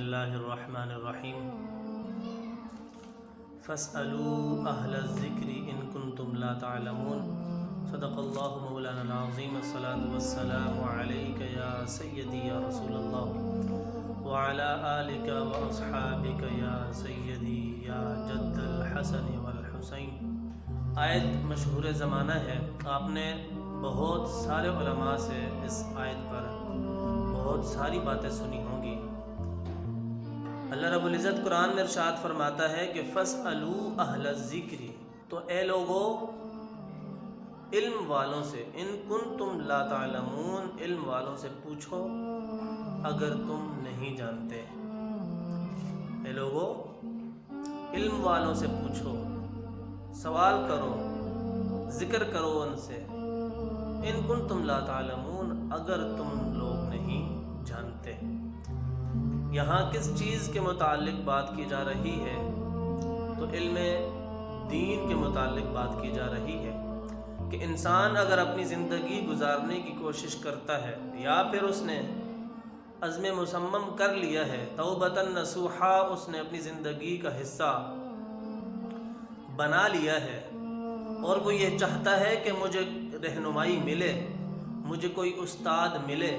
اللہ الرحمن الرحیم فاسألوا اہل الذکر ان کنتم لا تعلمون صدق اللہ مولانا العظیم الصلاۃ والسلام علیک یا سیدی یا رسول اللہ وعلی آلک واصحابک یا سیدی یا جد الحسن والحسین۔ آیت مشہور زمانہ ہے، آپ نے بہت سارے علماء سے اس آیت پر بہت ساری باتیں سنی ہوں گی۔ اللہ رب العزت قرآن میں ارشاد فرماتا ہے کہ فاسألوا اہل الذکر، تو اے لوگو علم والوں سے، ان کنتم لا تعلمون، علم والوں سے پوچھو اگر تم نہیں جانتے۔ اے لوگو علم والوں سے پوچھو، سوال کرو، ذکر کرو ان سے، ان کنتم لا تعلمون، اگر تم لوگ نہیں جانتے۔ یہاں کس چیز کے متعلق بات کی جا رہی ہے؟ تو علم دین کے متعلق بات کی جا رہی ہے کہ انسان اگر اپنی زندگی گزارنے کی کوشش کرتا ہے یا پھر اس نے عزم مصمم کر لیا ہے، توبۃ نصوحا، اس نے اپنی زندگی کا حصہ بنا لیا ہے اور وہ یہ چاہتا ہے کہ مجھے رہنمائی ملے، مجھے کوئی استاد ملے،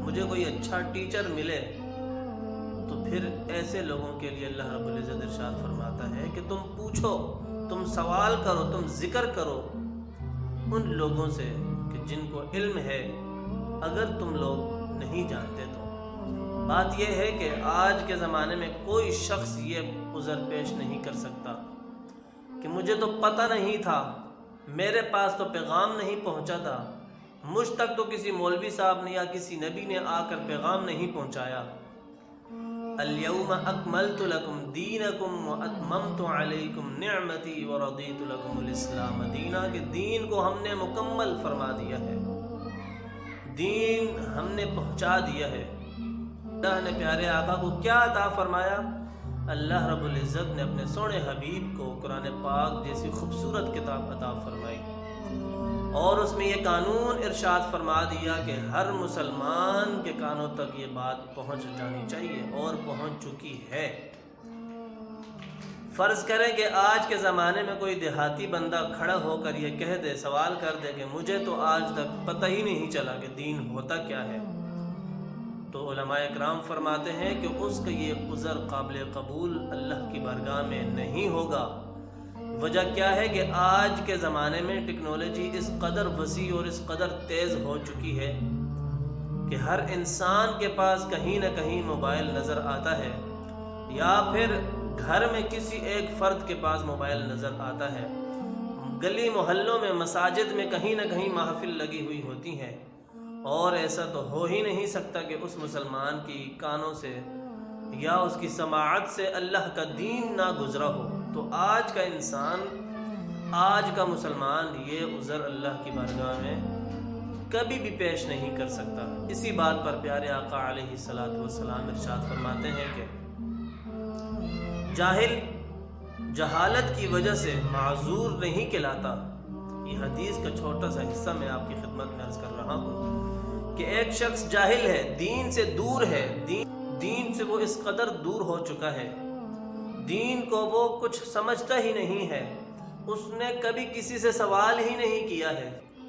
مجھے کوئی اچھا ٹیچر ملے، تو پھر ایسے لوگوں کے لیے اللہ رب العزت ارشاد فرماتا ہے کہ تم پوچھو، تم سوال کرو، تم ذکر کرو ان لوگوں سے کہ جن کو علم ہے، اگر تم لوگ نہیں جانتے تو۔ بات یہ ہے کہ آج کے زمانے میں کوئی شخص یہ عذر پیش نہیں کر سکتا کہ مجھے تو پتہ نہیں تھا، میرے پاس تو پیغام نہیں پہنچا تھا، مجھ تک تو کسی مولوی صاحب نے یا کسی نبی نے آ کر پیغام نہیں پہنچایا۔ الیوم اکملت لکم دینکم واتممت علیکم نعمتی ورضیت لکم الاسلام دینا، کہ دین کو ہم نے مکمل فرما دیا ہے، دین ہم نے پہنچا دیا ہے۔ اللہ نے پیارے آقا کو کیا عطا فرمایا؟ اللہ رب العزت نے اپنے سونے حبیب کو قرآن پاک جیسی خوبصورت کتاب عطا فرمائی اور اس میں یہ قانون ارشاد فرما دیا کہ ہر مسلمان کے کانوں تک یہ بات پہنچ جانی چاہیے اور پہنچ چکی ہے۔ فرض کریں کہ آج کے زمانے میں کوئی دیہاتی بندہ کھڑا ہو کر یہ کہہ دے، سوال کر دے کہ مجھے تو آج تک پتہ ہی نہیں چلا کہ دین ہوتا کیا ہے، تو علماء اکرام فرماتے ہیں کہ اس کا یہ عذر قابل قبول اللہ کی بارگاہ میں نہیں ہوگا۔ وجہ کیا ہے کہ آج کے زمانے میں ٹیکنالوجی اس قدر وسیع اور اس قدر تیز ہو چکی ہے کہ ہر انسان کے پاس کہیں نہ کہیں موبائل نظر آتا ہے، یا پھر گھر میں کسی ایک فرد کے پاس موبائل نظر آتا ہے، گلی محلوں میں مساجد میں کہیں نہ کہیں محفل لگی ہوئی ہوتی ہیں، اور ایسا تو ہو ہی نہیں سکتا کہ اس مسلمان کی کانوں سے یا اس کی سماعت سے اللہ کا دین نہ گزرا ہو۔ تو آج کا انسان، آج کا مسلمان یہ عذر اللہ کی بارگاہ میں کبھی بھی پیش نہیں کر سکتا۔ اسی بات پر پیارے آقا علیہ الصلوۃ والسلام ارشاد فرماتے ہیں کہ جاہل جہالت کی وجہ سے معذور نہیں کہلاتا۔ یہ حدیث کا چھوٹا سا حصہ میں آپ کی خدمت میں عرض کر رہا ہوں کہ ایک شخص جاہل ہے، دین سے دور ہے، دین سے وہ اس قدر دور ہو چکا ہے، دین کو وہ کچھ سمجھتا ہی نہیں ہے، اس نے کبھی کسی سے سوال ہی نہیں کیا ہے،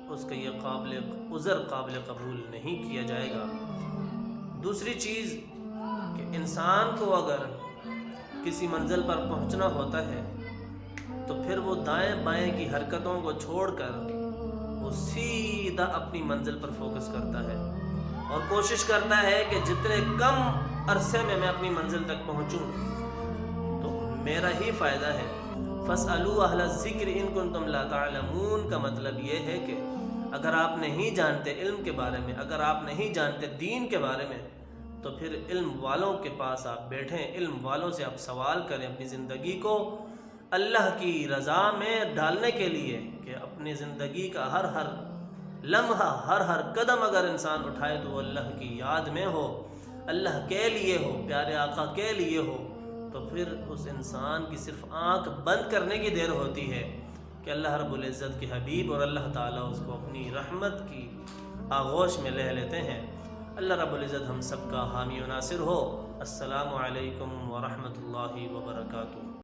اس کا یہ عذر قابل قبول نہیں کیا جائے گا۔ دوسری چیز کہ انسان کو اگر کسی منزل پر پہنچنا ہوتا ہے تو پھر وہ دائیں بائیں کی حرکتوں کو چھوڑ کر وہ سیدھا اپنی منزل پر فوکس کرتا ہے اور کوشش کرتا ہے کہ جتنے کم عرصے میں میں اپنی منزل تک پہنچوں تو میرا ہی فائدہ ہے۔ فاسألوا اہل الذکر ان کنتم لا تعلمون کا مطلب یہ ہے کہ اگر آپ نہیں جانتے علم کے بارے میں، اگر آپ نہیں جانتے دین کے بارے میں، تو پھر علم والوں کے پاس آپ بیٹھیں، علم والوں سے آپ سوال کریں اپنی زندگی کو اللہ کی رضا میں ڈالنے کے لیے، کہ اپنی زندگی کا ہر ہر لمحہ، ہر ہر قدم اگر انسان اٹھائے تو وہ اللہ کی یاد میں ہو، اللہ کے لیے ہو، پیارے آقا کے لیے ہو، تو پھر اس انسان کی صرف آنکھ بند کرنے کی دیر ہوتی ہے کہ اللہ رب العزت کے حبیب اور اللہ تعالیٰ اس کو اپنی رحمت کی آغوش میں لے لیتے ہیں۔ اللہ رب العزت ہم سب کا حامی و ناصر ہو۔ السلام علیکم ورحمۃ اللہ وبرکاتہ۔